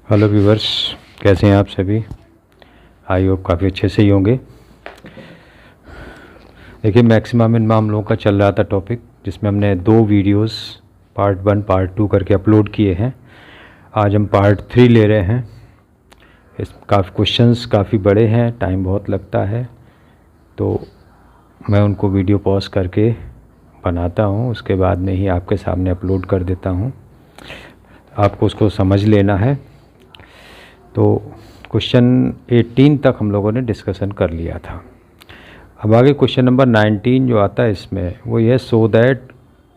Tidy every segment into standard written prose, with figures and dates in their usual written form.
Hello viewers, कैसे हैं आप सभी। आई होप काफ़ी अच्छे से ही होंगे। देखिए, मैक्सिमम इन मामलों का चल रहा था टॉपिक, जिसमें हमने 2 वीडियोस पार्ट 1 पार्ट 2 करके अपलोड किए हैं। आज हम पार्ट 3 ले रहे हैं। इस क्वेश्चंस काफ़ी बड़े हैं, टाइम बहुत लगता है, तो मैं उनको वीडियो पॉज करके बनाता हूँ, उसके बाद में ही आपके सामने अपलोड कर देता हूँ। आपको उसको समझ लेना है। तो क्वेश्चन 18 तक हम लोगों ने डिस्कशन कर लिया था। अब आगे क्वेश्चन नंबर 19 जो आता है इसमें वो ये, so that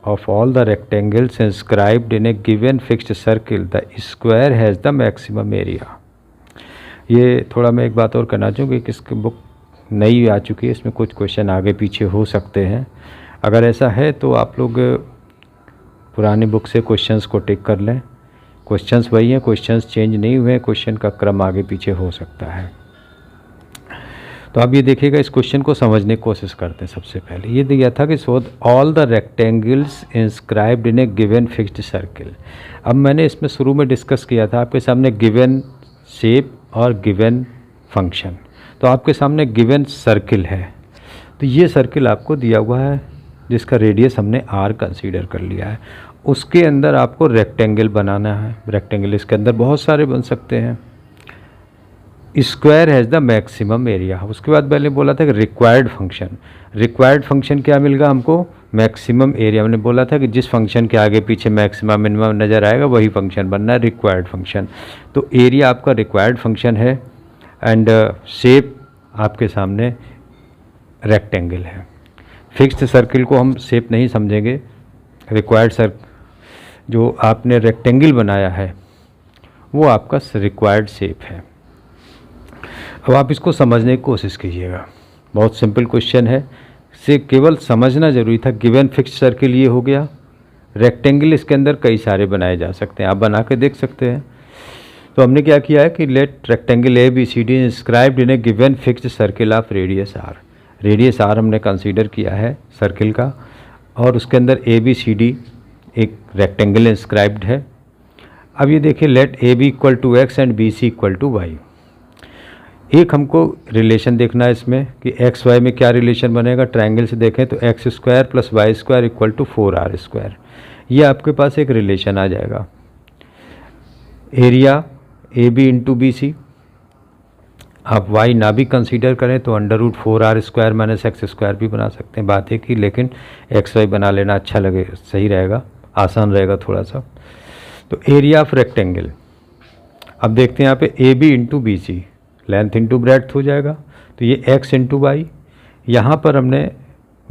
of all the rectangles inscribed in a given fixed circle the square has the maximum area. ये थोड़ा मैं एक बात और कहना चाहूँगी कि इसकी बुक नई आ चुकी है, इसमें कुछ क्वेश्चन आगे पीछे हो सकते हैं। अगर ऐसा है तो आप लोग पुरानी बुक से क्वेश्चंस को टिक कर लें। क्वेश्चंस वही हैं, क्वेश्चंस चेंज नहीं हुए, क्वेश्चन का क्रम आगे पीछे हो सकता है। तो आप ये देखिएगा, इस क्वेश्चन को समझने की कोशिश करते हैं। सबसे पहले ये दिया था कि so all the rectangles inscribed in a given fixed circle. अब मैंने इसमें शुरू में डिस्कस किया था आपके सामने गिवन शेप और गिवन फंक्शन। तो आपके सामने गिवन सर्किल है, तो ये सर्किल आपको दिया हुआ है जिसका रेडियस हमने r कंसीडर कर लिया है। उसके अंदर आपको रेक्टेंगल बनाना है। रेक्टेंगल इसके अंदर बहुत सारे बन सकते हैं। Square has the maximum area. उसके बाद पहले बोला था कि रिक्वायर्ड फंक्शन। रिक्वायर्ड फंक्शन क्या मिलेगा हमको? Maximum area. मैंने बोला था कि जिस फंक्शन के आगे पीछे मैक्सिमम मिनिमम नज़र आएगा वही फंक्शन बनना है, रिक्वायर्ड फंक्शन। तो एरिया आपका रिक्वायर्ड फंक्शन है एंड शेप आपके सामने रेक्टेंगल है। फिक्स्ड सर्किल को हम शेप नहीं समझेंगे, रिक्वायर्ड सर्किल जो आपने रेक्टेंगल बनाया है वो आपका रिक्वायर्ड शेप है। अब आप इसको समझने की कोशिश कीजिएगा। बहुत सिंपल क्वेश्चन है, इसे केवल समझना ज़रूरी था। गिवन फिक्स्ड सर्किल ये हो गया। रेक्टेंगल इसके अंदर कई सारे बनाए जा सकते हैं, आप बना के देख सकते हैं। तो हमने क्या किया है कि let rectangle A B C D inscribed in a given fixed circle of radius R. Radius R हमने कंसीडर किया है सर्किल का, और उसके अंदर ए बी सी डी एक रेक्टेंगल इंस्क्राइब्ड है। अब ये देखिए, let A B equal to X and B C equal to Y. एक हमको रिलेशन देखना है इसमें कि एक्स वाई में क्या रिलेशन बनेगा। ट्रायंगल से देखें तो x square plus y square equal to 4r square. ये आपके पास एक रिलेशन आ जाएगा। Area A B into B C, आप वाई ना भी कंसीडर करें तो √4r square minus x square भी बना सकते हैं, बात है कि लेकिन एक्स वाई बना लेना अच्छा लगे, सही रहेगा, आसान रहेगा थोड़ा सा। तो एरिया ऑफ रेक्टेंगल, अब देखते हैं यहाँ पे A B into B C, length into breadth हो जाएगा। तो ये एक्स इंटू वाई, यहाँ पर हमने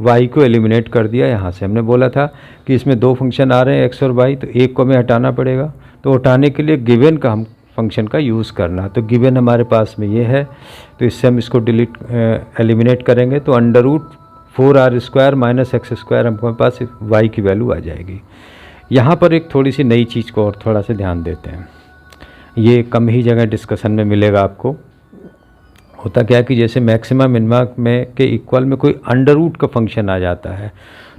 वाई को एलिमिनेट कर दिया। यहाँ से हमने बोला था कि इसमें 2 फंक्शन आ रहे हैं एक्स और वाई, तो एक को हमें हटाना पड़ेगा। तो हटाने के लिए गिवन का हम फंक्शन का यूज़ करना। तो गिवन हमारे पास में ये है, तो इससे हम इसको एलिमिनेट करेंगे तो √4r square minus x square हमारे पास y की वैल्यू आ जाएगी। यहाँ पर एक थोड़ी सी नई चीज़ को और थोड़ा सा ध्यान देते हैं, ये कम ही जगह डिस्कशन में मिलेगा आपको। होता क्या है कि जैसे मैक्सिमम मिनिमम में के इक्वल में कोई √ का फंक्शन आ जाता है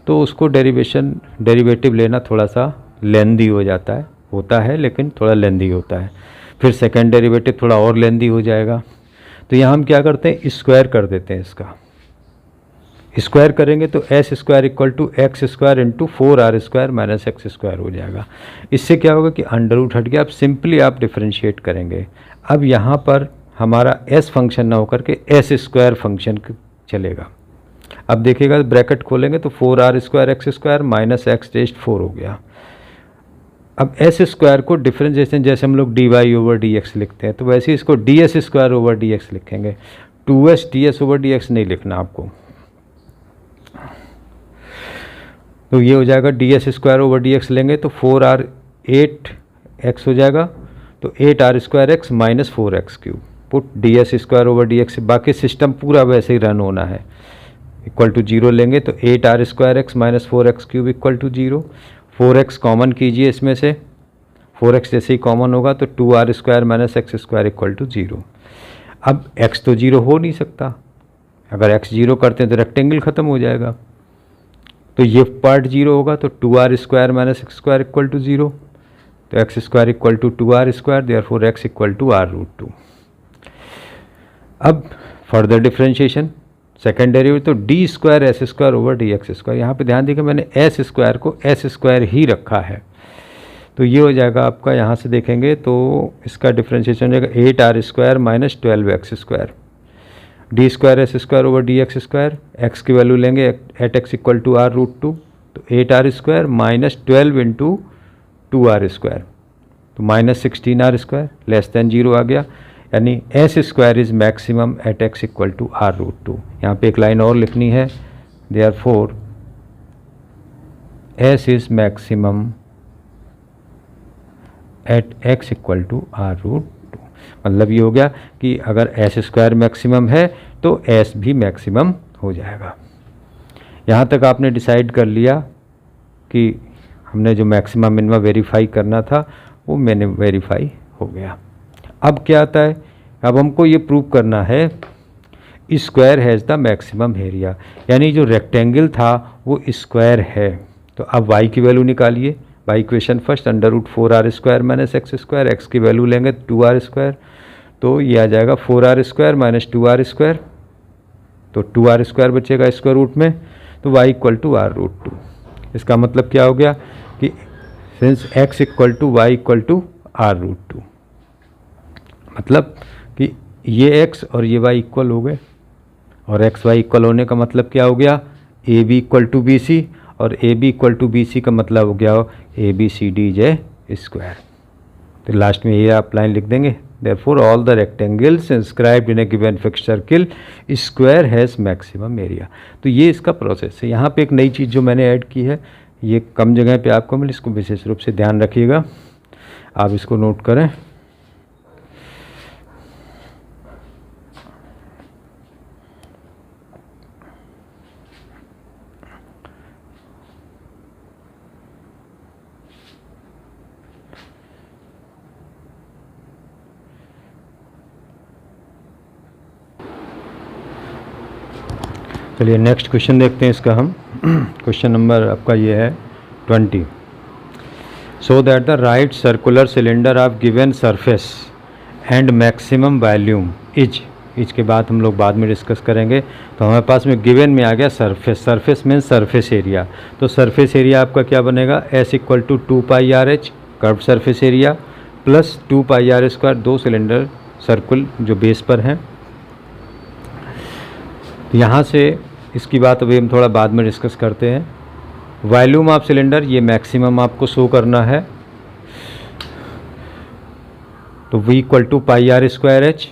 तो उसको डेरिवेटिव लेना थोड़ा सा लेंदी हो जाता है, होता है लेकिन थोड़ा लेंदी होता है। फिर सेकेंड डेरिवेटिव थोड़ा और लेंदी हो जाएगा। तो यहाँ हम क्या करते हैं, स्क्वायर कर देते हैं। इसका स्क्वायर करेंगे तो s square equal to x square into 4r square minus x square हो जाएगा। इससे क्या होगा कि √ हट गया। अब सिंपली आप डिफ्रेंशिएट करेंगे। अब यहाँ पर हमारा एस फंक्शन ना होकर के एस स्क्वायर फंक्शन चलेगा। अब देखिएगा, ब्रैकेट खोलेंगे तो 4r square x square minus x test 4 हो गया। अब एस स्क्वायर को डिफरेंशिएशन जैसे हम लोग dy/dx लिखते हैं, तो वैसे ही इसको ds स्क्वायर ओवर dx लिखेंगे। 2s ds ओवर dx नहीं लिखना आपको। तो ये हो जाएगा ds स्क्वायर ओवर dx लेंगे तो 4r 8x हो जाएगा, तो 8r square x minus 4x cube. Put ds square over dx, बाकी सिस्टम पूरा वैसे ही रन होना है। इक्वल टू 0 लेंगे तो 8r square x minus 4x cube equal to 0। 4x common कीजिए, इसमें से 4x जैसे ही कॉमन होगा तो 2r square minus x square equal to 0। अब x तो 0 हो नहीं सकता, अगर x 0 करते हैं तो रेक्टेंगल ख़त्म हो जाएगा। तो ये पार्ट 0 होगा तो 2r square minus x square equal to 0। तो x square equal to 2r², therefore x equal to r√2। अब फर्दर डिफ्रेंशिएशन सेकेंड डेरिवेटिव तो d² s² ओवर dx²। यहाँ पे ध्यान देखिए मैंने s² को s² ही रखा है, तो ये हो जाएगा आपका, यहाँ से देखेंगे तो इसका डिफ्रेंशिएशन हो जाएगा 8r² minus 12x², d² s² over dx²। x की वैल्यू लेंगे at x equal to r√2, तो 8r² माइनस 12 इंटू 2r², तो माइनस 16r², लेस देन 0 आ गया, यानी s² is maximum at x equal to r√2। यहाँ पे एक लाइन और लिखनी है, therefore s is maximum at x equal to r√2। मतलब ये हो गया कि अगर s² मैक्सिमम है तो s भी मैक्सिमम हो जाएगा। यहाँ तक आपने डिसाइड कर लिया कि हमने जो मैक्सिमम मिनिमम वेरीफाई करना था वो मैंने वेरीफाई हो गया। अब क्या आता है, अब हमको ये प्रूव करना है square has the maximum area, यानी जो रेक्टेंगल था वो स्क्वायर है। तो अब y की वैल्यू निकालिए, by equation first, √4r² minus x², x की वैल्यू लेंगे 2r², तो ये आ जाएगा 4r² माइनस 2r², तो 2r² बचेगा स्क्वायर रूट में, तो y इक्वल टू r√2। इसका मतलब क्या हो गया कि since x equal to y equal to r√2, मतलब कि ये x और ये y इक्वल हो गए, और x y इक्वल होने का मतलब क्या हो गया, A B equal to B C, और A B equal to B C का मतलब हो गया ABCD² तो लास्ट में ये आप लाइन लिख देंगे, therefore all the rectangles inscribed in a given fixed circle square has maximum area. तो ये इसका प्रोसेस है। यहाँ पे एक नई चीज़ जो मैंने ऐड की है, ये कम जगह पे आपको मिले, इसको विशेष रूप से ध्यान रखिएगा, आप इसको नोट करें। चलिए नेक्स्ट क्वेश्चन देखते हैं इसका हम। क्वेश्चन नंबर आपका ये है 20। सो that the right circular cylinder of given surface and maximum volume is के बाद हम लोग बाद में डिस्कस करेंगे। तो हमारे पास में गिवन में आ गया surface, surface means surface area. तो सरफेस एरिया आपका क्या बनेगा, s equal to 2πrh curve surface area plus 2πr², दो सिलेंडर सर्कुल जो बेस पर हैं। यहाँ से इसकी बात अभी हम थोड़ा बाद में डिस्कस करते हैं। वॉल्यूम ऑफ सिलेंडर, ये मैक्सिमम आपको शो करना है, तो v equal to πr²h,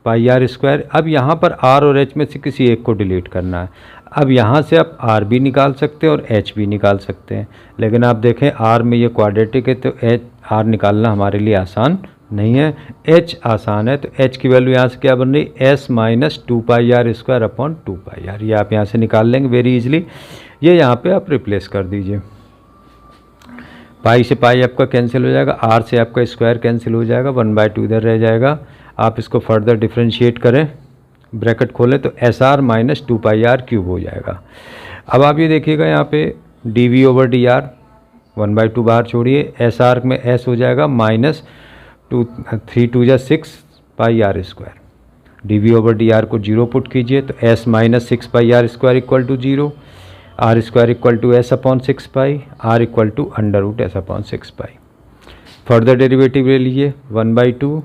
πr²। अब यहाँ पर r और h में से किसी एक को डिलीट करना है। अब यहाँ से आप r भी निकाल सकते हैं और h भी निकाल सकते हैं, लेकिन आप देखें r में ये क्वाड्रेटिक है तो r निकालना हमारे लिए आसान नहीं है, h आसान है। तो h की वैल्यू यहाँ से क्या बन रही, s minus 2πr² upon 2πr, ये आप यहाँ से निकाल लेंगे वेरी इजीली। ये यहाँ पे आप रिप्लेस कर दीजिए, पाई से पाई आपका कैंसिल हो जाएगा, r से आपका स्क्वायर कैंसिल हो जाएगा, 1/2 इधर रह जाएगा। आप इसको फर्दर डिफ्रेंशिएट करें, ब्रैकेट खोलें तो SR माइनस 2πr³ हो जाएगा। अब आप ये देखिएगा यहाँ पे dv ओवर dr 1/2 बाहर छोड़िए, SR में s हो जाएगा minus 3 2 6πr²। dv over dr को 0 पुट कीजिए तो s minus 6πr² equal to 0, r² equal to s upon 6π, r equal to √s upon 6π। Further derivative ले लीजिए 1/2,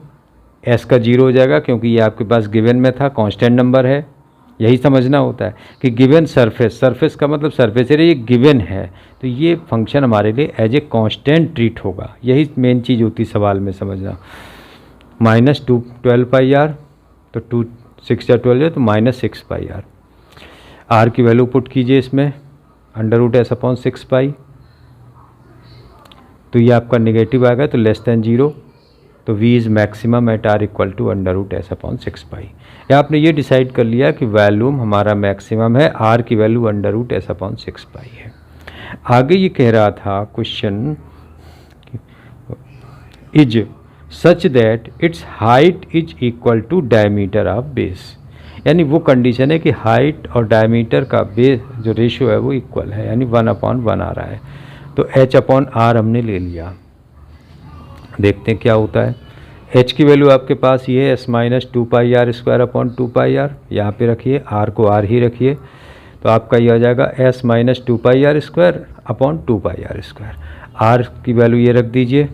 s का 0 हो जाएगा क्योंकि ये आपके पास गिवन में था, कांस्टेंट नंबर है। यही समझना होता है कि गिवन सरफेस, सरफेस का मतलब सरफेस एरिया ये गिवन है, तो ये फंक्शन हमारे लिए एज ए कांस्टेंट ट्रीट होगा। यही मेन चीज़ होती सवाल में समझना। माइनस 12πr, तो 2 6 या 12 है तो माइनस 6πr। r की वैल्यू पुट कीजिए इसमें, √s अपॉन 6π, तो ये आपका नेगेटिव आ गया तो लेस देन 0, तो v is maximum at r equal to √s upon 6π। या आपने ये डिसाइड कर लिया कि वॉल्यूम हमारा मैक्सिमम है, r की वैल्यू √s अपॉन 6π है। आगे ये कह रहा था question is such that it's height is equal to diameter of base, यानी वो कंडीशन है कि हाइट और डायमीटर का बेस जो रेशियो है वो इक्वल है, यानी 1/1 आ रहा है। तो h अपॉन r हमने ले लिया। देखते हैं क्या होता है। h की वैल्यू आपके पास ये है s माइनस 2πr²/2πr, यहाँ पे रखिए, r को r ही रखिए, तो आपका ये आ जाएगा s माइनस 2πr²/2πr²। r की वैल्यू ये रख दीजिए,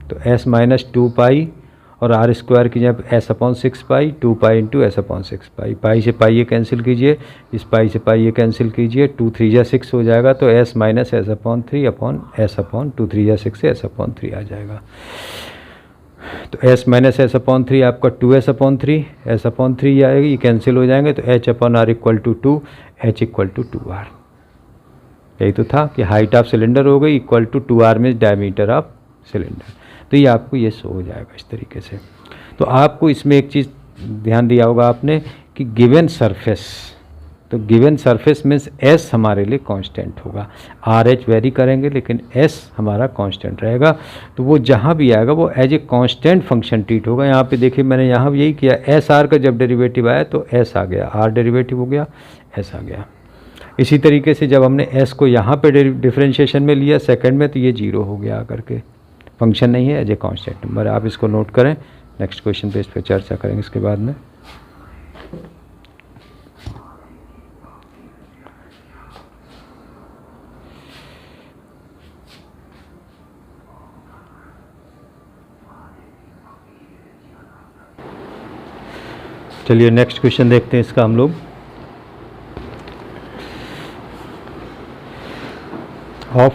तो s माइनस 2π और आर स्क्वायर की जब s/6π, 2π इंटू s/6π, पाई से पाई ये कैंसिल कीजिए, इस पाई से पाई ये कैंसिल कीजिए, 2 3 जा 6 हो जाएगा, तो s minus s/3 upon s/2 3 जा 6 से s/3 आ जाएगा। तो s माइनस s/3 आपका 2s/3, s/3 आएगी, ये कैंसिल हो जाएंगे, तो h/r equal to 2, h equal to 2r। यही तो था कि हाइट ऑफ सिलेंडर हो गई equal to 2r means diameter of cylinder. तो ये आपको ये शो हो जाएगा इस तरीके से। तो आपको इसमें एक चीज़ ध्यान दिया होगा आपने कि गिवन सरफेस, तो गिवन सरफेस मीन्स s हमारे लिए कांस्टेंट होगा, RH वेरी करेंगे लेकिन s हमारा कांस्टेंट रहेगा। तो वो जहाँ भी आएगा वो as a constant function treat होगा। यहाँ पे देखिए मैंने यहाँ भी यही किया, SR का जब डेरिवेटिव आया तो s आ गया, r डेरिवेटिव हो गया, s आ गया। इसी तरीके से जब हमने s को यहाँ पे डिफ्रेंशिएशन में लिया सेकंड में, तो ये 0 हो गया आकर के, फंक्शन नहीं है, एज ए कांस्टेंट नंबर। आप इसको नोट करें, नेक्स्ट क्वेश्चन पे इस पर चर्चा करेंगे इसके बाद में। चलिए नेक्स्ट क्वेश्चन देखते हैं इसका हम लोग। Of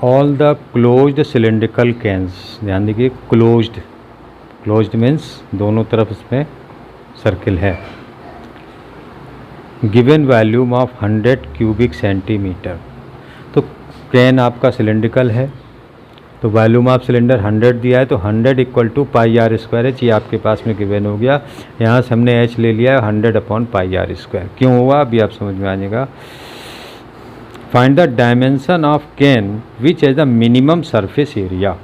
all the closed cylindrical cans, ध्यान दीजिए क्लोज्ड, क्लोज्ड मीन्स दोनों तरफ इसमें सर्किल है। Given volume of 100 cubic centimetre, तो कैन आपका सिलेंड्रिकल है, तो वॉल्यूम ऑफ सिलेंडर 100 दिया है, तो 100 इक्वल टू πr²h, ये आपके पास में गिवन हो गया। यहाँ से हमने h ले लिया है 100/πr²। क्यों हुआ अभी आप समझ में आ जाएगा। Find the dimension of can which as the minimum surface area,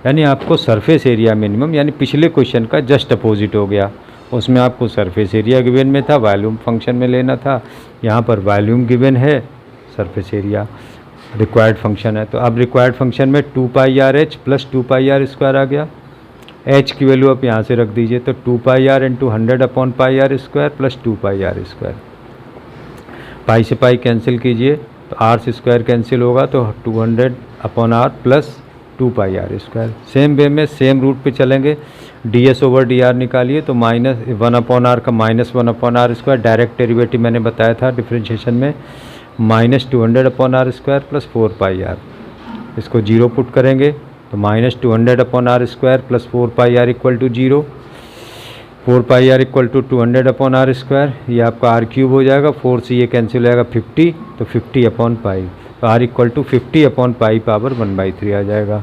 यानी आपको सरफेस एरिया मिनिमम, यानी पिछले क्वेश्चन का जस्ट अपोजिट हो गया। उसमें आपको सरफेस एरिया गिवन में था, वॉल्यूम फंक्शन में लेना था, यहाँ पर वॉल्यूम गिवन है, सरफेस एरिया रिक्वायर्ड फंक्शन है। तो अब रिक्वायर्ड फंक्शन में 2πrh प्लस 2πr² आ गया। h की वैल्यू आप यहाँ से रख दीजिए, तो 2πr into 100/πr² plus 2πr², पाई से पाई कैंसिल कीजिए, तो r² कैंसिल होगा, तो 200/r plus 2πr²। Same way में सेम रूट पे चलेंगे, ds/dr निकालिए, तो -1/r का -1/r², डायरेक्ट डेरिवेटिव मैंने बताया था डिफ्रेंशिएशन में, -200/r² प्लस 4πr, इसको 0 पुट करेंगे, तो -200/r² plus 4πr equal to 0, 4πr equal to 200/r², ये आपका r³ हो जाएगा, 4 से ये कैंसिल हो जाएगा 50, तो 50/π, तो r इक्वल टू 50/π पावर 1/3 आ जाएगा।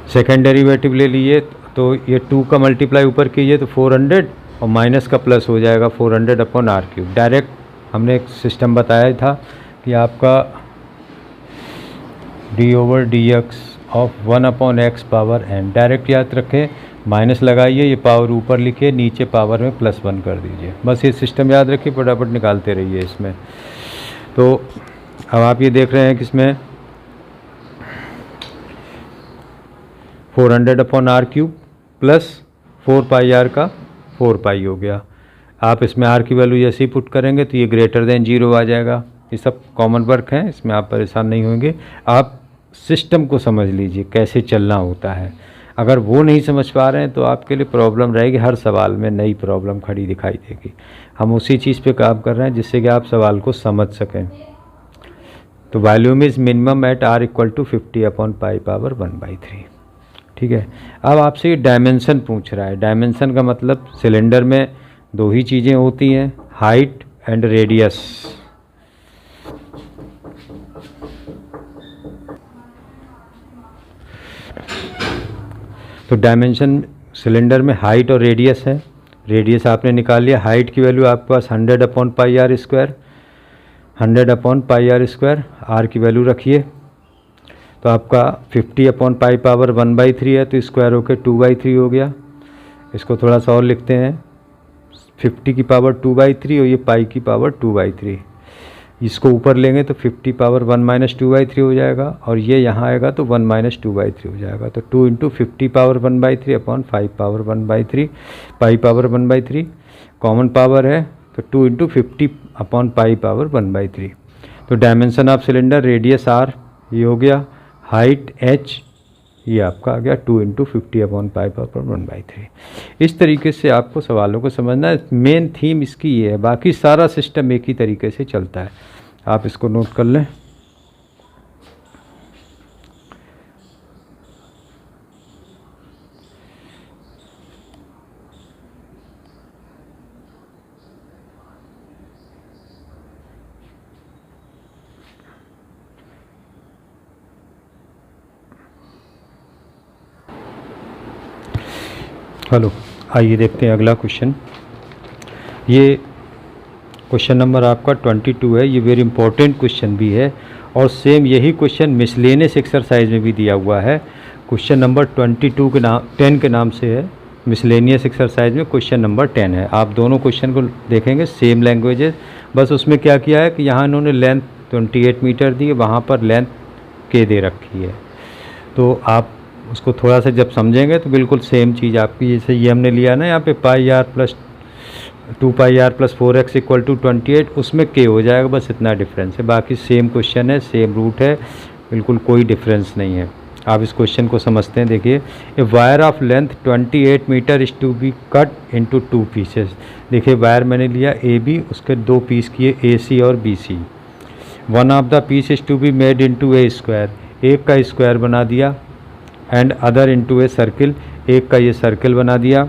सेकेंड डेरिवेटिव ले लीजिए, तो ये 2 का मल्टीप्लाई ऊपर कीजिए तो 400 और माइनस का प्लस हो जाएगा 400/r³। डायरेक्ट हमने एक सिस्टम बताया था कि आपका d/dx of 1/x power n, direct याद रखें, माइनस लगाइए, ये पावर ऊपर लिखिए, नीचे पावर में +1 कर दीजिए, बस ये सिस्टम याद रखिए, फटाफट निकालते रहिए इसमें। तो अब आप ये देख रहे हैं कि इसमें 400/r³ प्लस 4πr का 4π हो गया। आप इसमें r की वैल्यू जैसे ही पुट करेंगे तो ये ग्रेटर देन 0 आ जाएगा। ये सब कॉमन वर्क हैं, इसमें आप परेशान नहीं होंगे। आप सिस्टम को समझ लीजिए कैसे चलना होता है, अगर वो नहीं समझ पा रहे हैं तो आपके लिए प्रॉब्लम रहेगी, हर सवाल में नई प्रॉब्लम खड़ी दिखाई देगी। हम उसी चीज़ पे काम कर रहे हैं जिससे कि आप सवाल को समझ सकें। तो volume is minimum at r equal to 50/π power 1/3, ठीक है। अब आपसे ये डायमेंशन पूछ रहा है। डायमेंशन का मतलब सिलेंडर में दो ही चीज़ें होती हैं, हाइट एंड रेडियस। तो डायमेंशन सिलेंडर में हाइट और रेडियस है। रेडियस आपने निकाल लिया, हाइट की वैल्यू आपके पास 100/πr², 100/πr², r की वैल्यू रखिए, तो आपका 50/π पावर 1/3 है, तो स्क्वायर होकर 2/3 हो गया। इसको थोड़ा सा और लिखते हैं, 50 की पावर 2/3 और ये पाई की पावर 2/3, इसको ऊपर लेंगे तो 50 पावर 1 माइनस 2/3 हो जाएगा, और ये यहाँ आएगा तो 1 माइनस 2/3 हो जाएगा। तो 2 इंटू 50 पावर 1/3 अपॉन 5 पावर 1/3, पाई पावर 1/3 कॉमन पावर है, तो 2 इंटू 50 अपॉन पाई पावर 1/3। तो dimension of cylinder, radius r ये हो गया, हाइट h ये आपका आ गया 2 इंटू 50 अपॉन पाई पावर 1/3। इस तरीके से आपको सवालों को समझना है। मेन थीम इसकी ये है, बाकी सारा सिस्टम एक ही तरीके से चलता है। आप इसको नोट कर लें। हेलो, आइए देखते हैं अगला क्वेश्चन। ये क्वेश्चन नंबर आपका 22 है। ये वेरी इंपॉर्टेंट क्वेश्चन भी है, और सेम यही क्वेश्चन मिसलेनियस एक्सरसाइज में भी दिया हुआ है। क्वेश्चन नंबर 22 के नाम 10 के नाम से है, मिसलेनियस एक्सरसाइज में क्वेश्चन नंबर 10 है। आप दोनों क्वेश्चन को देखेंगे, सेम लैंग्वेजेस, बस उसमें क्या किया है कि यहाँ इन्होंने लेंथ 28 मीटर दी है, वहाँ पर लेंथ के दे रखी है। तो आप उसको थोड़ा सा जब समझेंगे तो बिल्कुल सेम चीज़ आपकी, जैसे ये हमने लिया ना यहाँ पे pi R plus 2 pi R plus 4x equal to 28, उसमें के हो जाएगा, बस इतना डिफरेंस है। बाकी सेम क्वेश्चन है, सेम रूट है, बिल्कुल कोई डिफरेंस नहीं है। आप इस क्वेश्चन को समझते हैं। देखिए, a wire of length 28 metre is to be cut into 2 pieces. देखिए, वायर मैंने लिया ए बी, उसके 2 पीस किए ए सी और B C. One of the piece is to be made into a square, एक का स्क्वायर बना दिया, and other into a circle, एक का ये सर्किल बना दिया।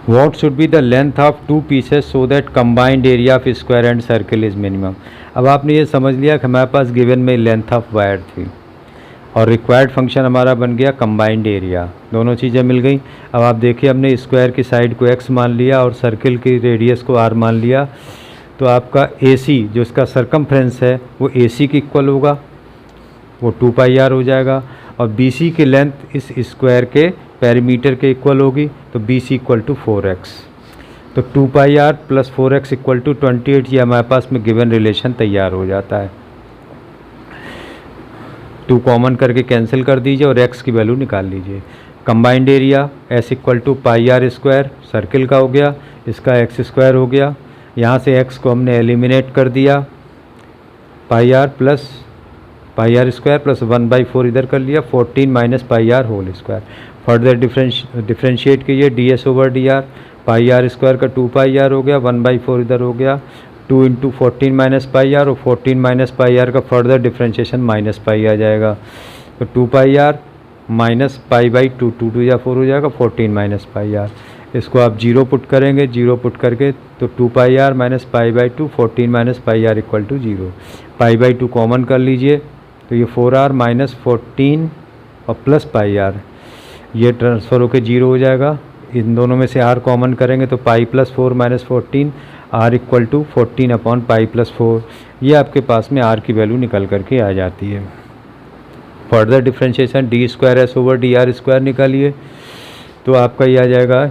What should be the length of 2 pieces so that combined area of square and circle is minimum. अब आपने ये समझ लिया कि हमारे पास गिवन में लेंथ ऑफ वायर थी, और रिक्वायर्ड फंक्शन हमारा बन गया कंबाइंड एरिया, दोनों चीज़ें मिल गई। अब आप देखिए, हमने स्क्वायर की साइड को x मान लिया और सर्किल की रेडियस को r मान लिया, तो आपका AC जो इसका सरकमफ्रेंस है वो AC की इक्वल होगा, वो 2 पाई आर हो जाएगा, और BC की लेंथ इस स्क्वायर के पेरीमीटर के इक्वल होगी, तो BC इक्वल टू 4x। तो 2 pi R plus 4x equal to 28, ये हमारे पास में गिवन रिलेशन तैयार हो जाता है। 2 कॉमन करके कैंसिल कर दीजिए और x की वैल्यू निकाल लीजिए। Combined area S equal to pi are square, circle का हो गया, इसका x स्क्वायर हो गया। यहाँ से x को हमने एलिमिनेट कर दिया, pi R plus pi are square plus 1/4 इधर कर लिया, 14 minus pi are whole square. Further differentiate कीजिए, ds over dr, pi are square का 2 पाई आर हो गया, 1/4 इधर हो गया, 2 इंटू 14 माइनस पाई आर, और 14 माइनस पाई आर का फर्दर डिफ्रेंशिएशन माइनस पाई आ जाएगा। तो 2 pi R minus pi by 2, 2 2 या 4 हो जाएगा, 14 माइनस पाई आर। इसको आप 0 पुट करेंगे, 0 पुट करके तो 2 pi R minus pi by 2, 14 minus pi are equal to 0। Pi by 2 common कर लीजिए, तो ये 4r माइनस 14 और प्लस पाई आर, ये ट्रांसफ़र होकर 0 हो जाएगा। इन दोनों में से r कॉमन करेंगे तो pi plus 4 minus 14, r equal to 14 upon pi plus 4। ये आपके पास में r की वैल्यू निकल करके आ जाती है। Further differentiation D square S over d are square निकालिए, तो आपका ये आ जाएगा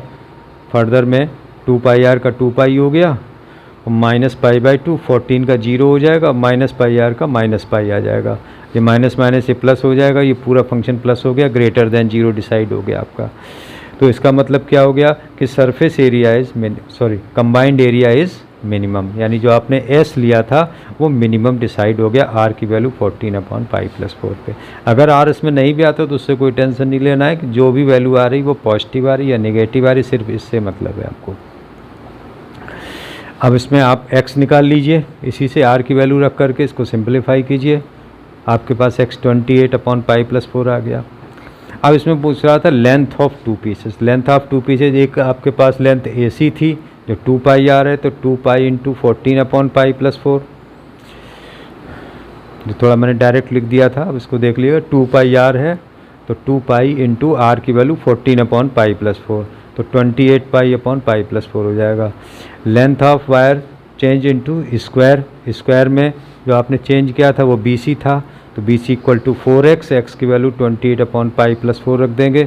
फर्दर में 2 पाई आर का 2 पाई हो गया, और माइनस पाई बाई 2, 14 का 0 हो जाएगा, माइनस पाई आर का माइनस पाई आ जाएगा। ये माइनस माइनस ये प्लस हो जाएगा, ये पूरा फंक्शन प्लस हो गया, ग्रेटर देन 0 डिसाइड हो गया आपका। तो इसका मतलब क्या हो गया कि surface area is combined area is minimum, यानी जो आपने S लिया था वो मिनिमम डिसाइड हो गया, R की वैल्यू 14 अपॉन पाई प्लस 4 पे। अगर R इसमें नहीं भी आता तो उससे कोई टेंशन नहीं लेना है कि जो भी वैल्यू आ रही वो पॉजिटिव आ रही या नेगेटिव आ रही, सिर्फ इससे मतलब है आपको। अब इसमें आप x निकाल लीजिए, इसी से r की वैल्यू रख करके इसको सिंपलीफाई कीजिए, आपके पास x 28 अपॉन पाई प्लस 4 आ गया। अब इसमें पूछ रहा था length of 2 pieces. Length of 2 pieces, एक आपके पास लेंथ AC थी जो 2 पाई आर है, तो 2 pi into 14 upon pi plus 4, जो थोड़ा मैंने डायरेक्ट लिख दिया था। अब इसको देख लीजिएगा, 2 पाई आर है तो 2 पाई इंटू आर की वैल्यू 14 अपॉन पाई प्लस 4, तो 28 पाई अपॉन पाई प्लस 4 हो जाएगा। Length of wire change into square, square में जो आपने चेंज किया था वो BC था, तो BC equal to 4x, x की वैल्यू 28 अपॉन पाई प्लस 4 रख देंगे,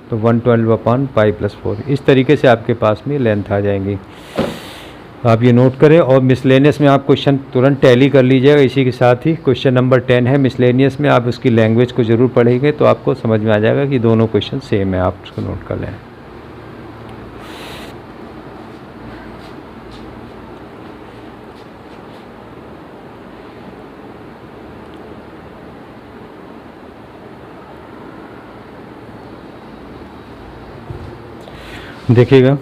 तो 112 अपॉन पाई प्लस 4। इस तरीके से आपके पास में लेंथ आ जाएंगी। तो आप ये नोट करें। और मिसलेनियस में आप क्वेश्चन तुरंत टैली कर लीजिएगा। इसी के साथ ही क्वेश्चन नंबर 10 है मिसलेनियस में, आप उसकी लैंग्वेज को ज़रूर पढ़ेंगे तो आपको समझ में आ जाएगा कि दोनों क्वेश्चन सेम है, आप उसको नोट कर लें। देखिएगा,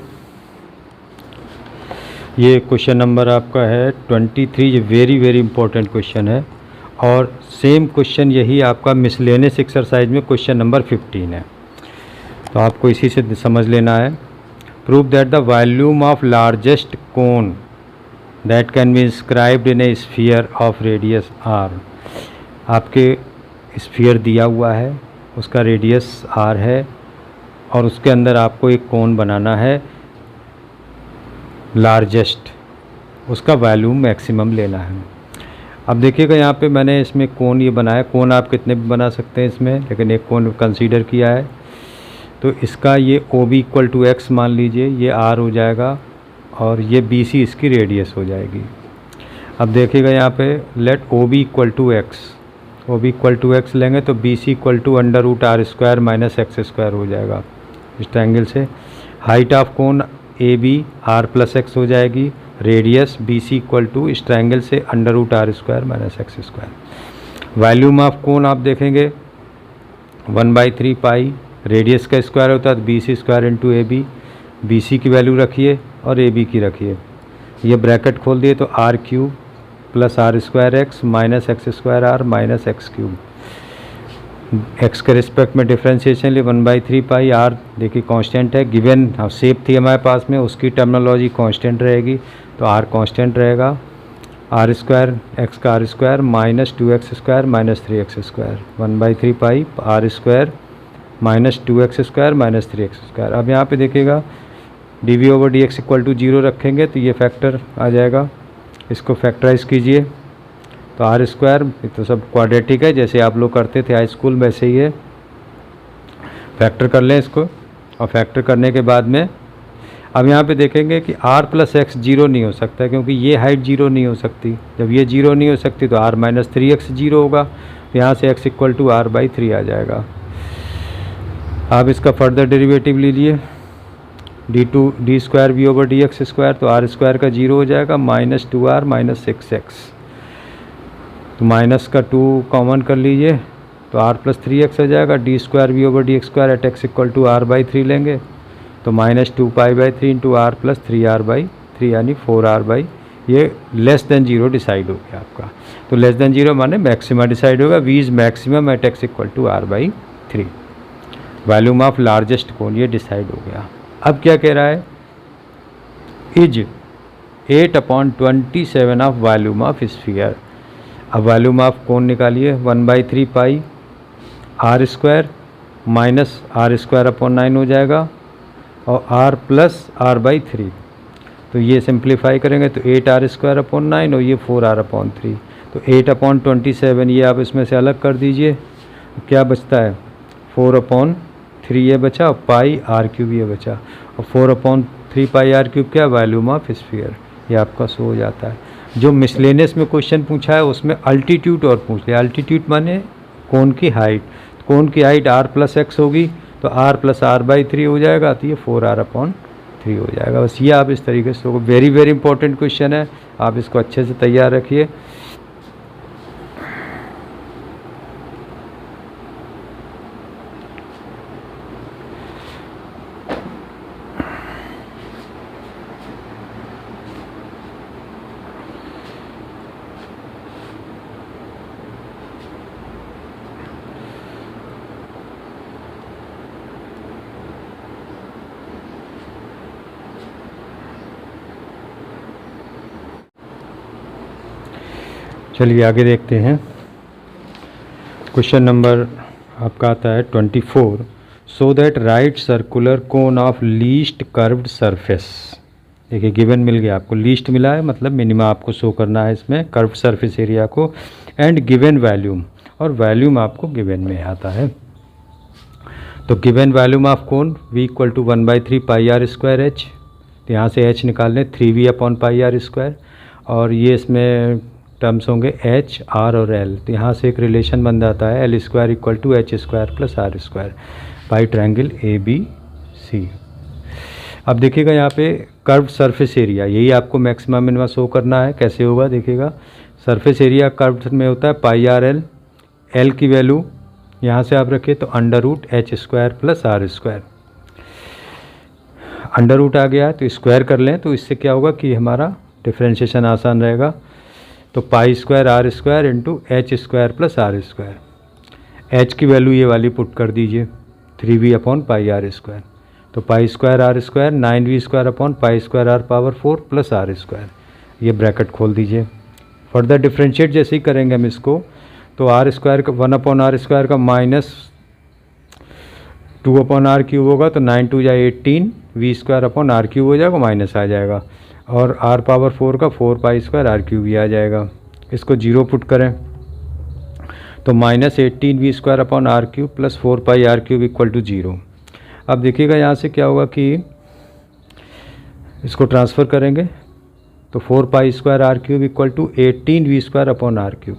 ये क्वेश्चन नंबर आपका है 23। ये वेरी वेरी इंपॉर्टेंट क्वेश्चन है और सेम क्वेश्चन यही आपका मिसलेनियस एक्सरसाइज में क्वेश्चन नंबर 15 है, तो आपको इसी से समझ लेना है। Prove that the volume of largest cone that can be inscribed in a sphere of radius r. आपके स्फीयर दिया हुआ है, उसका रेडियस आर है और उसके अंदर आपको एक कोन बनाना है लार्जेस्ट, उसका वॉल्यूम मैक्सिमम लेना है। अब देखिएगा यहाँ पे मैंने इसमें कोन ये बनाया, कोन आप कितने भी बना सकते हैं इसमें, लेकिन एक कोन कंसीडर किया है। तो इसका ये O B equal to x मान लीजिए, ये आर हो जाएगा और ये बी सी इसकी रेडियस हो जाएगी। अब देखिएगा यहाँ पे let O B equal to x, O B equal to x लेंगे तो B C equal to under root r square minus x square हो जाएगा इस ट्रायंगल से। Height of cone A B r plus x हो जाएगी, radius B C equal to इस triangle से under root r square minus x square. Volume of cone आप देखेंगे 1/3 पाई, रेडियस का स्क्वायर होता है तो B C square into A B, B C की वैल्यू रखिए और ए बी की रखिए। ये ब्रैकेट खोल दिए तो r cube plus r square x minus x square r minus x cube. X के रिस्पेक्ट में डिफ्रेंशिएशन लिए 1/3 पाई, आर देखिए कांस्टेंट है, गिवन शेप थी हमारे पास में, उसकी टर्मिनोलॉजी कांस्टेंट रहेगी तो आर कांस्टेंट रहेगा। आर स्क्वायर एक्स का r square minus 2x square minus 3x square, 1/3 pi are square minus 2x square minus 3x square. अब यहाँ पे देखिएगा D we over d x equal to 0 रखेंगे तो ये फैक्टर आ जाएगा, इसको फैक्टराइज कीजिए तो आर स्क्वायर, तो सब क्वाड्रेटिक है जैसे आप लोग करते थे हाई स्कूल वैसे ही है। फैक्टर कर लें इसको और फैक्टर करने के बाद में अब यहाँ पे देखेंगे कि r प्लस एक्स 0 नहीं हो सकता क्योंकि ये हाइट 0 नहीं हो सकती। जब ये 0 नहीं हो सकती तो r माइनस 3x 0 होगा, तो यहाँ से x इक्वल टू r/3 आ जाएगा। आप इसका फर्दर डेरिवेटिव लीजिए, d square v over d x square, तो आर स्क्वायर का 0 हो जाएगा माइनस 2r माइनस 6x, तो माइनस का 2 कॉमन कर लीजिए तो r प्लस 3x हो जाएगा। D square v over d x square at x equal to r/3 लेंगे तो minus 2π/3 into are plus 3r/3 यानी 4r, ये लेस देन 0 डिसाइड हो गया आपका। तो लेस देन 0 माने मैक्सिमा डिसाइड होगा, v is maximum at x equal to r/3। Volume of largest cone ये डिसाइड हो गया। अब क्या कह रहा है, is 8/27 of volume of sphere. अब वॉल्यूम ऑफ कोन निकालिए, 1/3 pi are square minus are square upon 9 हो जाएगा और r प्लस r/3, तो ये सिंप्लीफाई करेंगे तो 8r स्क्वायर अपॉन 9 और ये 4r अपॉन 3, तो 8/27 ये आप इसमें से अलग कर दीजिए, क्या बचता है 4/3 ये बचा और पाई आर क्यूब ये बचा, और 4/3 पाई आर क्यूब क्या वॉल्यूम ऑफ स्फीयर, ये आपका शो हो जाता है। जो मिसलेनियस में क्वेश्चन पूछा है उसमें अल्टीट्यूड और पूछ लिया, अल्टीट्यूड माने कोन की हाइट, कोन की हाइट r प्लस एक्स होगी तो r प्लस r/3 हो जाएगा, तो ये 4r/3 हो जाएगा। बस ये आप इस तरीके से, वेरी वेरी इंपॉर्टेंट क्वेश्चन है, आप इसको अच्छे से तैयार रखिए। चलिए आगे देखते हैं। क्वेश्चन नंबर आपका आता है 24। So that right circular cone of least curved surface. देखिए गिवन मिल गया आपको, लीस्ट मिला है मतलब मिनिमा आपको शो करना है इसमें कर्व्ड सरफेस एरिया को, एंड गिवन वैल्यूम, और वैल्यूम आपको गिवन में आता है। तो given volume of cone v equal to 1/3 pi r square h, तो यहाँ से h निकाल लें 3v/πr², और ये इसमें टर्म्स होंगे h, r और l। तो यहाँ से एक रिलेशन बन जाता है l² = h² + r² by triangle ABC। अब देखिएगा यहाँ पे कर्व्ड सरफेस एरिया, यही आपको मैक्सिमम मिनिमम शो करना है। कैसे होगा देखिएगा, सरफेस एरिया कर्व्ड में होता है πr_l, l की वैल्यू यहाँ से आप रखिए तो √h² + r²। अंडर रूट आ गया तो स्क्वायर कर लें, तो इससे क्या होगा कि हमारा डिफ्रेंशिएशन आसान रहेगा। तो π² r² × h² + r²। h की वैल्यू ये वाली पुट कर दीजिए 3v/πr²। तो π² r² 9v²/π² r⁴ + r²। ये ब्रैकेट खोल दीजिए। फर्दर डिफ्रेंशिएट जैसे ही करेंगे हम इसको, तो r² का 1/r² का माइनस 2/r³ होगा, तो 9 × 2 = 18 v²/r³ हो जाएगा, माइनस आ जाएगा, और r⁴ का 4π² r³ भी आ जाएगा। इसको 0 पुट करें तो -18 v²/r³ + 4πr³ = 0। अब देखिएगा यहाँ से क्या होगा कि इसको ट्रांसफ़र करेंगे तो 4π² r³ = 18 v²/r³।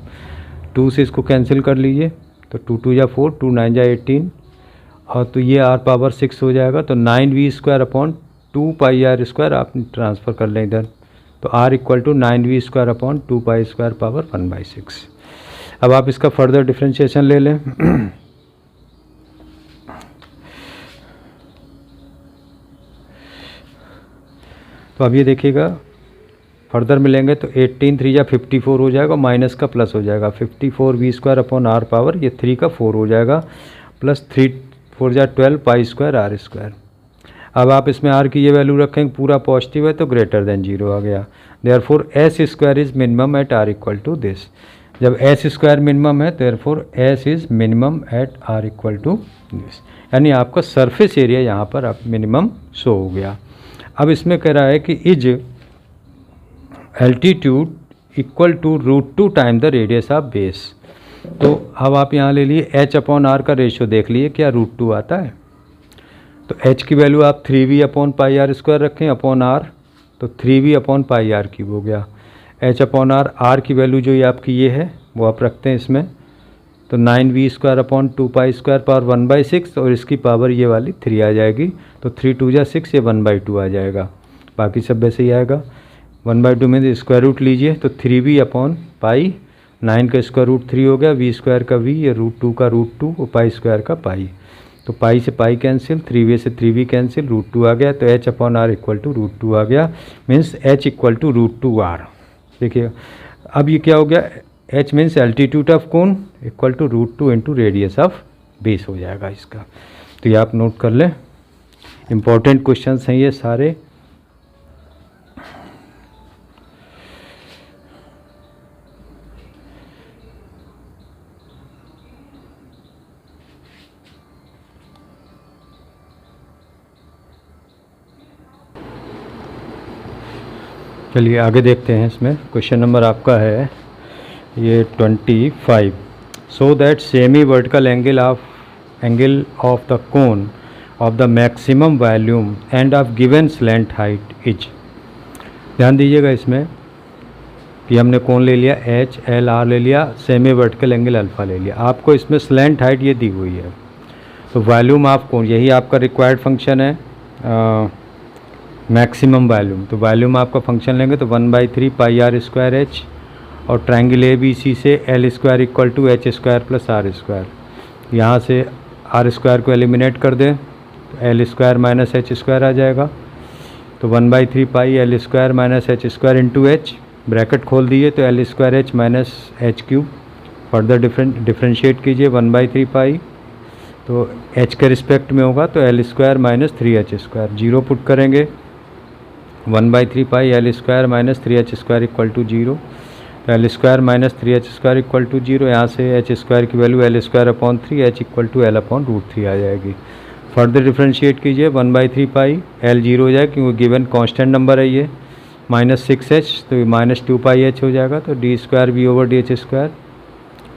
2 से इसको कैंसिल कर लीजिए, तो 2 × 2 = 4, 2 × 9 = 18, और तो ये r⁻6 हो जाएगा। तो 9v²/2πr² आप ट्रांसफ़र कर लें इधर, तो r = 9v²/2π² 1/6। अब आप इसका फर्दर डिफ्रेंशिएशन ले लें। तो अब ये देखिएगा फर्दर मिलेंगे तो 18 × 3 = 54 हो जाएगा, माइनस का प्लस हो जाएगा 54 v²/r⁻, ये 3 का 4 हो जाएगा, प्लस 3 4 = 12 π² r²। अब आप इसमें r की ये वैल्यू रखेंगे, पूरा पॉजिटिव है तो ग्रेटर देन 0 आ गया। Therefore s² is minimum at r = this. जब s² मिनिमम है therefore s is minimum at r = this, यानी आपका सरफेस एरिया यहाँ पर आप मिनिमम शो हो गया। अब इसमें कह रहा है कि is altitude equal to √2 time the radius of base. तो अब आप यहाँ ले लिए h/r का रेशियो देख लिए क्या √2 आता है। तो h की वैल्यू आप 3v/πr² रखें अपॉन r, तो 3v/πr³ हो गया। h/r r की वैल्यू जो ये आपकी ये है वो आप रखते हैं इसमें, तो 9v²/2π² पावर 1/6, और इसकी पावर ये वाली 3 आ जाएगी, तो 3 × 2 = 6, ये 1/2 आ जाएगा। बाकी सब वैसे ही आएगा। 1/2 में स्क्वायर रूट लीजिए तो 3v/π, 9 का स्क्वायर रूट 3 हो गया, v² का v, ये √2 का √2 और π² का π। तो π से π कैंसिल, 3v से 3v कैंसिल, √2 आ गया, तो h/r = √2 आ गया, मीन्स h = √2r। देखिए अब ये क्या हो गया, h means altitude of cone equal to √2 × radius of base हो जाएगा इसका। तो ये आप नोट कर लें, इम्पॉर्टेंट क्वेश्चंस हैं ये सारे। चलिए आगे देखते हैं। इसमें क्वेश्चन नंबर आपका है ये 25। So that semi vertical angle of the cone of the maximum volume end of given slant height is. ध्यान दीजिएगा इसमें कि हमने कोन ले लिया h, l, r ले लिया, सेमी वर्टिकल एंगल अल्फ़ा ले लिया। आपको इसमें स्लैंट हाइट ये दी हुई है, तो वॉल्यूम ऑफ कोन यही आपका रिक्वायर्ड फंक्शन है मैक्सिमम वॉल्यूम। तो वॉल्यूम आपका फंक्शन लेंगे तो 1/3 πr²h, और ट्रायंगल ABC से l² = h² + r²। यहाँ से r² को एलिमिनेट कर दें तो l² - h² आ जाएगा, तो 1/3 π l² - h² × h, ब्रैकेट खोल दीजिए तो l² h - h³। Further differentiate कीजिए 1/3 π, तो h के रिस्पेक्ट में होगा तो l² - 3h², 0 पुट करेंगे 1/3 π l² - 3h² = 0, तो l² - 3h² = 0। यहाँ से h² की वैल्यू l²/3, h = l/√3 आ जाएगी। फर्दर डिफ्रेंशिएट कीजिए 1/3 π, l 0 हो जाएगा क्योंकि गिवन कांस्टेंट नंबर है ये, -6h, तो -2πh हो जाएगा, तो d²v/dh²,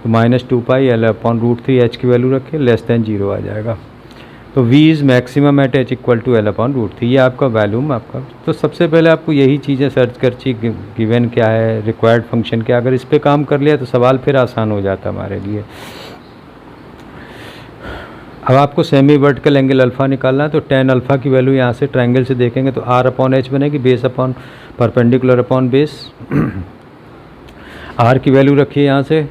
तो -2π l/√3, h की वैल्यू रखें लेस देन 0 आ जाएगा। तो v is maximum at h equal to l upon root 3, ये आपका वैल्यूम आपका। तो सबसे पहले आपको यही चीज़ें सर्च कर चाहिए, गिवन क्या है, रिक्वायर्ड फंक्शन क्या। अगर इस पर काम कर लिया तो सवाल फिर आसान हो जाता हमारे लिए। अब आपको सेमी वर्टिकल एंगल अल्फ़ा निकालना है, तो tan अल्फ़ा की वैल्यू यहाँ से ट्रायंगल से देखेंगे तो r अपॉन h बनेगी, base upon perpendicular upon base. r की वैल्यू रखिए यहाँ से,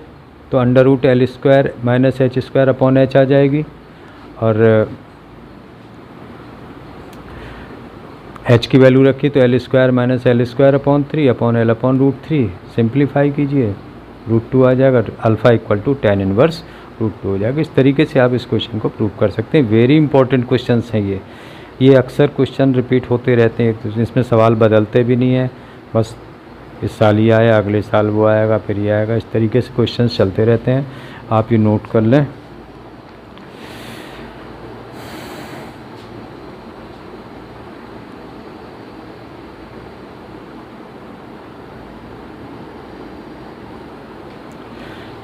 तो under root l square minus h square upon h आ जाएगी, और h की वैल्यू रखिए तो l square minus l square upon 3 upon l upon root 3। Simplify कीजिए, रूट 2 आ जाएगा, alpha equal to tan inverse root 2 हो जाएगा। इस तरीके से आप इस क्वेश्चन को प्रूव कर सकते हैं। वेरी इंपॉर्टेंट क्वेश्चंस हैं ये अक्सर क्वेश्चन रिपीट होते रहते हैं, तो इसमें सवाल बदलते भी नहीं हैं, बस इस साल ये आया, अगले साल वो आएगा, फिर ये आएगा, इस तरीके से क्वेश्चंस चलते रहते हैं। आप ये नोट कर लें।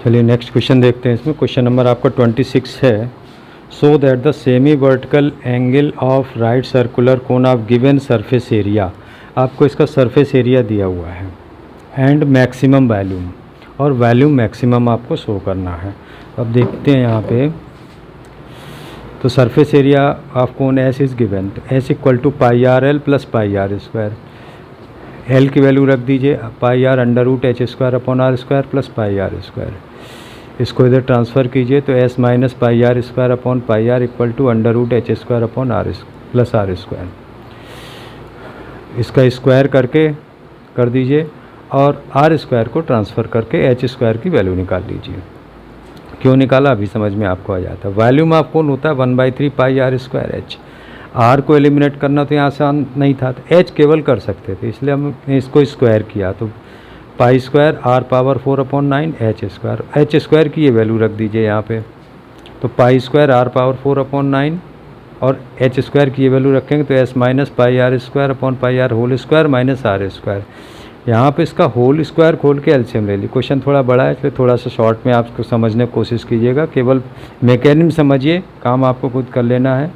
चलिए नेक्स्ट क्वेश्चन देखते हैं। इसमें क्वेश्चन नंबर आपका 26 है। So that the semi vertical angle of right circular cone of given surface area, आपको इसका सरफेस एरिया दिया हुआ है, एंड मैक्सिमम वैल्यूम, और वैल्यूम मैक्सिमम आपको शो करना है। अब देखते हैं यहाँ पे, तो surface area of cone S is given, तो S equal to pi R L plus pi are square. L की वैल्यू रख दीजिए, pi R under root H square upon r square plus pi are square. इसको इधर transfer कीजिए तो s minus pi are square upon pi are equal to under root H square upon r plus r square. इसका square करके कर दीजिए, और r square को ट्रांसफ़र करके एच स्क्वायर की वैल्यू निकाल लीजिए। क्यों निकाला अभी समझ में आपको आ जाता है। वैल्यूम ऑफ कोन होता है 1/3 pi are square H. Are को एलिमिनेट करना तो यहाँ आसान नहीं था, तो एच केवल कर सकते थे, इसलिए हमने इसको स्क्वायर किया, तो pi square r power 4 upon 9 h square. H square की ये वैल्यू रख दीजिए यहाँ पे, तो pi square r power 4 upon 9, और एच स्क्वायर की ये वैल्यू रखेंगे तो s minus pi are square upon pi are whole square minus are square. यहाँ पे इसका होल स्क्वायर खोल के एलसीएम ले ली। क्वेश्चन थोड़ा बड़ा है, इसलिए थोड़ा सा शॉर्ट में आप इसको समझने की कोशिश कीजिएगा, केवल मैकेनिज्म समझिए, काम आपको खुद कर लेना है।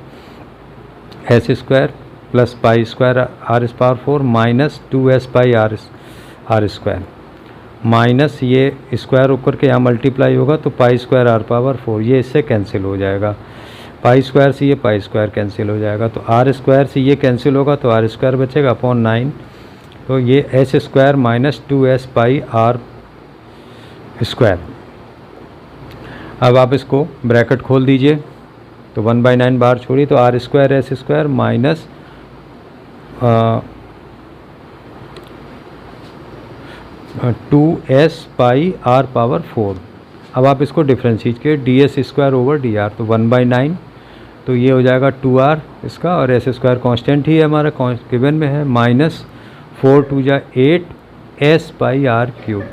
S square plus pi square r power 4 minus 2s pi are square, minus ये स्क्वायर होकर के यहाँ मल्टीप्लाई होगा तो पाई स्क्वायर आर पावर 4, ये इससे कैंसिल हो जाएगा। पाई स्क्वायर से ये पाई स्क्वायर कैंसिल हो जाएगा, तो आर स्क्वायर से ये कैंसिल होगा तो आर स्क्वायर बचेगा अपॉन 9, तो ये s square minus 2s pi are square. अब आप इसको ब्रैकेट खोल दीजिए, तो 1/9 बाहर छोड़िए, तो r square s square minus 2s pi r power 4। अब आप इसको डिफ्रेंशिएट कीजिए, d s square over d r, तो 1/9, तो ये हो जाएगा 2r इसका, और एस स्क्वायर कॉन्स्टेंट ही है हमारा, गिवन में है, माइनस 4 2 जा 8 s पाई आर क्यूब।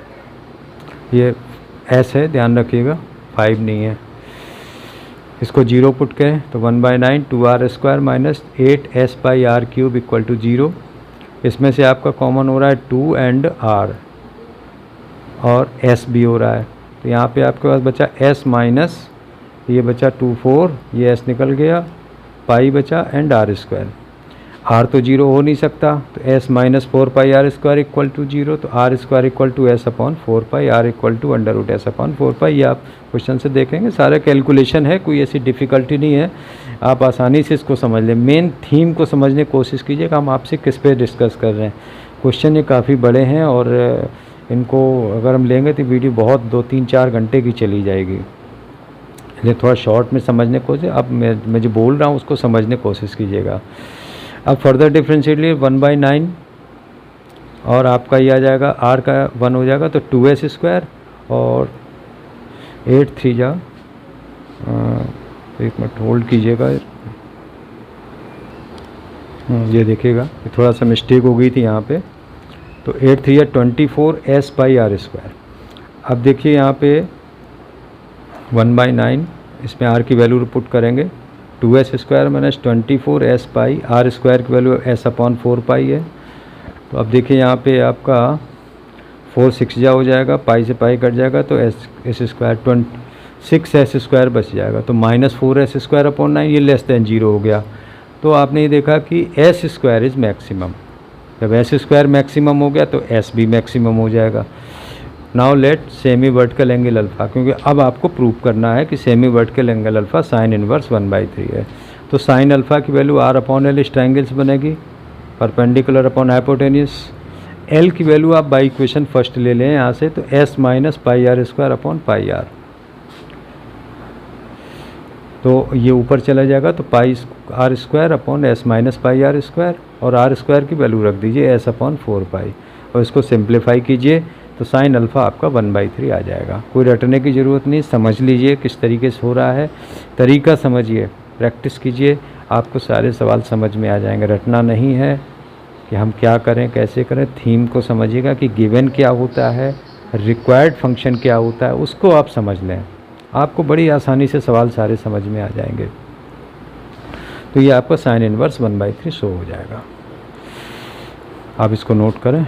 ये s है, ध्यान रखिएगा, 5 नहीं है। इसको 0 पुट करें तो 1/9 2r square minus 8s pi r cube equal to 0। इसमें से आपका कॉमन हो रहा है 2 एंड r, और s भी हो रहा है, तो यहाँ पे आपके पास बचा s माइनस, ये बचा 2 4, ये s निकल गया, पाई बचा एंड r स्क्वायर। r तो 0 हो नहीं सकता, तो s minus 4 pi are square equal to 0, तो r square equal to s upon 4 pi, r equal to under root s upon 4 pi. ये आप क्वेश्चन से देखेंगे, सारा कैलकुलेशन है, कोई ऐसी डिफ़िकल्टी नहीं है, आप आसानी से इसको समझ लें। मेन थीम को समझने की कोशिश कीजिएगा, हम आपसे किस पे डिस्कस कर रहे हैं। क्वेश्चन ये काफ़ी बड़े हैं, और इनको अगर हम लेंगे तो वीडियो बहुत 2-3-4 घंटे की चली जाएगी, इसलिए थोड़ा शॉर्ट में समझने की कोशिश, अब मैं जो बोल रहा हूँ उसको समझने की कोशिश कीजिएगा। अब फर्दर डिफ्रेंशिएट लिए 1/9, और आपका ये आ जाएगा, r का 1 हो जाएगा तो 2s स्क्वायर, और 8 3 जा, एक मिनट होल्ड कीजिएगा, ये देखिएगा थोड़ा सा मिस्टेक हो गई थी यहाँ पे, तो 8 3 या 24s पाई आर स्क्वायर। अब देखिए यहाँ पे 1/9, इसमें r की वैल्यू पुट करेंगे, 2s square minus 24s pi, are square की वैल्यू s अपॉन 4 पाई है। तो अब देखिए यहाँ पे आपका 4 6 जा हो जाएगा, पाई से पाई कट जाएगा, तो एस स्क्वायर 6s² बच जाएगा, तो -4s²/9 ये <0 हो गया। तो आपने ये देखा कि s² इज़ मैक्सिमम। जब s² मैक्सिमम हो गया तो s भी मैक्सिमम हो जाएगा। Now let semi vertical angle alpha, क्योंकि अब आपको प्रूव करना है कि semi vertical angle alpha sin inverse 1/3 है। तो sin अल्फ़ा की वैल्यू r/L इस ट्राइंगल्स बनेगी, परपेंडिकुलर अपॉन हाइपोटेन्यूस। L की वैल्यू आप बाई इक्वेशन फर्स्ट ले लें यहाँ से, तो s - πr²/πr, तो ये ऊपर चला जाएगा, तो πr²/s - πr², और r² की वैल्यू रख दीजिए s/4π, और इसको सिंप्लीफाई कीजिए तो साइन अल्फ़ा आपका 1/3 आ जाएगा। कोई रटने की ज़रूरत नहीं, समझ लीजिए किस तरीके से हो रहा है, तरीका समझिए, प्रैक्टिस कीजिए, आपको सारे सवाल समझ में आ जाएंगे। रटना नहीं है कि हम क्या करें कैसे करें, थीम को समझिएगा कि गिवन क्या होता है, रिक्वायर्ड फंक्शन क्या होता है, उसको आप समझ लें, आपको बड़ी आसानी से सवाल सारे समझ में आ जाएंगे। तो ये आपका साइन इनवर्स 1/3 शो हो जाएगा। आप इसको नोट करें।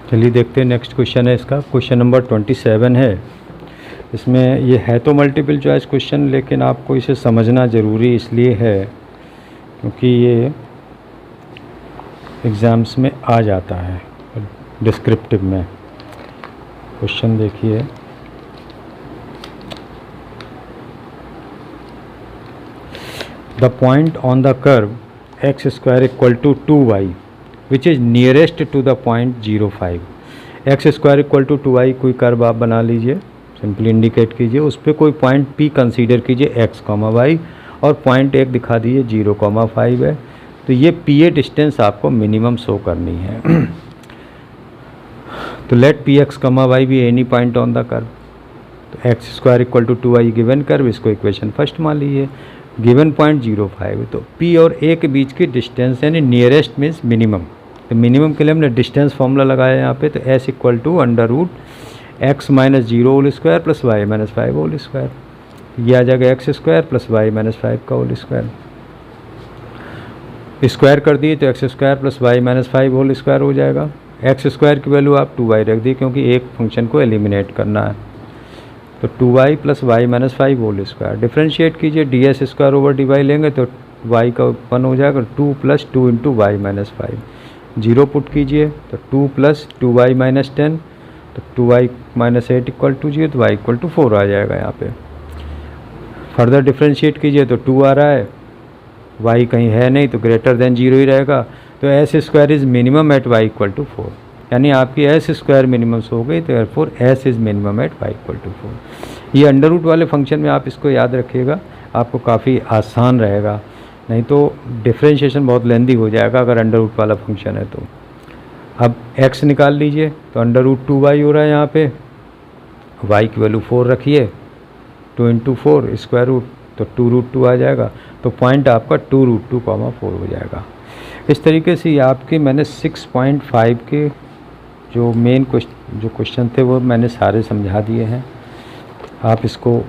चलिए देखते हैं नेक्स्ट क्वेश्चन है इसका, क्वेश्चन नंबर 27 है। इसमें ये है तो मल्टीपल चॉइस क्वेश्चन, लेकिन आपको इसे समझना ज़रूरी इसलिए है क्योंकि ये एग्ज़ाम्स में आ जाता है डिस्क्रिप्टिव में। क्वेश्चन देखिए, the point on the curve x² = 2y which is nearest to the point 0,5। x² = 2y कोई कर्व आप बना लीजिए, सिंपली इंडिकेट कीजिए, उस पर कोई पॉइंट P कंसीडर कीजिए x, y, और पॉइंट 1 दिखा दीजिए 0,5 है। तो ये PA डिस्टेंस आपको मिनिमम शो करनी है। तो लेट Px, y भी any point on the curve. तो x² = 2y गिवन कर्व, इसको इक्वेशन फर्स्ट मान लीजिए, गिवन पॉइंट 0,5, तो P और A के बीच की डिस्टेंस यानी नियरेस्ट मीन्स मिनिमम। तो मिनिमम के लिए हमने डिस्टेंस फॉर्मूला लगाया यहाँ पे, तो s = √x - 0² + y - 5²। ये आ जाएगा x² + y - 5 का होल स्क्वायर। स्क्वायर कर दिए तो x² + y - 5² हो जाएगा। x² की वैल्यू आप 2y रख दी, क्योंकि एक फंक्शन को एलिमिनेट करना है। तो 2y + y - 5² डिफ्रेंशिएट कीजिए, ds² / dy लेंगे तो y का 1 हो जाएगा, 2 + 2 × y - 5। 0 पुट कीजिए तो 2 + 2y - 10, तो 2y - 8 = 0, तो y = 4 आ जाएगा यहाँ पे। फर्दर डिफ्रेंशिएट कीजिए तो 2 आ रहा है, y कहीं है नहीं तो ग्रेटर देन 0 ही रहेगा। तो s² is minimum at y = 4, यानी आपकी s² मिनिमम हो गई, तो therefore s is minimum at y = 4। ये अंडर रूट वाले फंक्शन में आप इसको याद रखिएगा, आपको काफ़ी आसान रहेगा, नहीं तो डिफ्रेंशिएशन बहुत लेंदी हो जाएगा अगर अंडर रूट वाला फंक्शन है। तो अब x निकाल लीजिए, तो √2y हो रहा है यहाँ पे, y की वैल्यू 4 रखिए, 2 × 4 स्क्वायर रूट, तो 2√2 आ जाएगा। तो पॉइंट आपका 2√2,4 हो जाएगा। इस तरीके से आपके मैंने 6.5 के जो मेन क्वेश्चन थे वो मैंने सारे समझा दिए हैं। आप इसको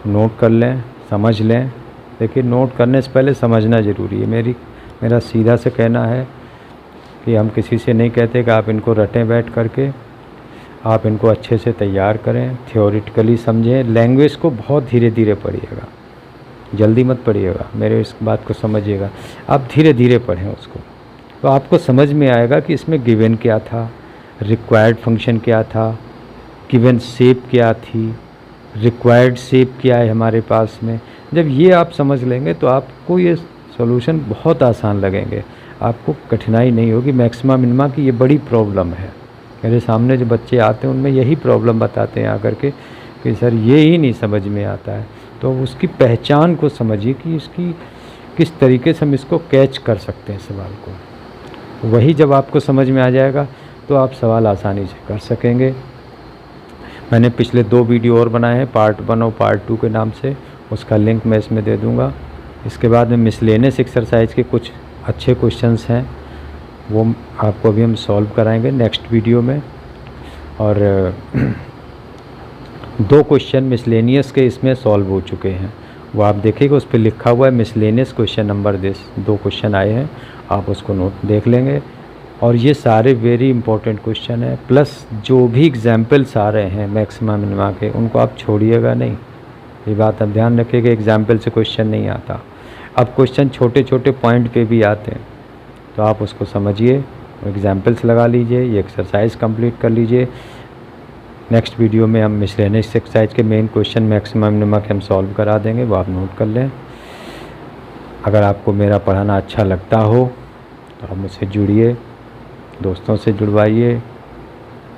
नोट कर लें, समझ लें। देखिए, नोट करने से पहले समझना ज़रूरी है। मेरा सीधा से कहना है कि हम किसी से नहीं कहते कि आप इनको रटें बैठ करके, आप इनको अच्छे से तैयार करें, थियोरिटिकली समझें। लैंग्वेज को बहुत धीरे धीरे पढ़िएगा, जल्दी मत पढ़िएगा, मेरे इस बात को समझिएगा। आप धीरे धीरे पढ़ें उसको, तो आपको समझ में आएगा कि इसमें गिवन क्या था, रिक्वायर्ड फंक्शन क्या था, गिवन शेप क्या थी, रिक्वायर्ड शेप क्या है हमारे पास में। जब ये आप समझ लेंगे तो आपको ये सॉल्यूशन बहुत आसान लगेंगे, आपको कठिनाई नहीं होगी। मैक्सिमा मिनिमा की ये बड़ी प्रॉब्लम है। मेरे सामने जो बच्चे आते हैं उनमें यही प्रॉब्लम बताते हैं आकर के कि सर ये ही नहीं समझ में आता है। तो उसकी पहचान को समझिए कि इसकी किस तरीके से हम इसको कैच कर सकते हैं सवाल को। वही जब आपको समझ में आ जाएगा तो आप सवाल आसानी से कर सकेंगे। मैंने पिछले 2 वीडियो और बनाए हैं, पार्ट 1 और पार्ट 2 के नाम से, उसका लिंक मैं इसमें दे दूंगा। इसके बाद में मिसलेनियस एक्सरसाइज के कुछ अच्छे क्वेश्चंस हैं वो आपको अभी हम सॉल्व कराएंगे नेक्स्ट वीडियो में। और 2 क्वेश्चन मिसलेनियस के इसमें सॉल्व हो चुके हैं, वो आप देखिएगा, उस पर लिखा हुआ है miscellaneous question number this. 2 question आए हैं, आप उसको नोट देख लेंगे। और ये सारे वेरी इंपॉर्टेंट क्वेश्चन है, प्लस जो भी एग्जाम्पल्स आ रहे हैं मैक्सिमा मिनिमा के, उनको आप छोड़िएगा नहीं। ये बात आप ध्यान रखिएगा, एग्जाम्पल से क्वेश्चन नहीं आता। अब क्वेश्चन छोटे छोटे पॉइंट पे भी आते हैं, तो आप उसको समझिए, एग्जाम्पल्स लगा लीजिए, ये एक्सरसाइज कंप्लीट कर लीजिए। नेक्स्ट वीडियो में हम मिसलेनियस एक्सरसाइज के मेन क्वेश्चन मैक्सिमा मिनिमा के हम सॉल्व करा देंगे, वो आप नोट कर लें। अगर आपको मेरा पढ़ाना अच्छा लगता हो तो आप मुझसे जुड़िए, दोस्तों से जुड़वाइए,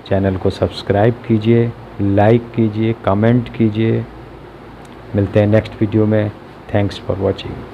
चैनल को सब्सक्राइब कीजिए, लाइक कीजिए, कमेंट कीजिए। मिलते हैं नेक्स्ट वीडियो में। Thanks for watching.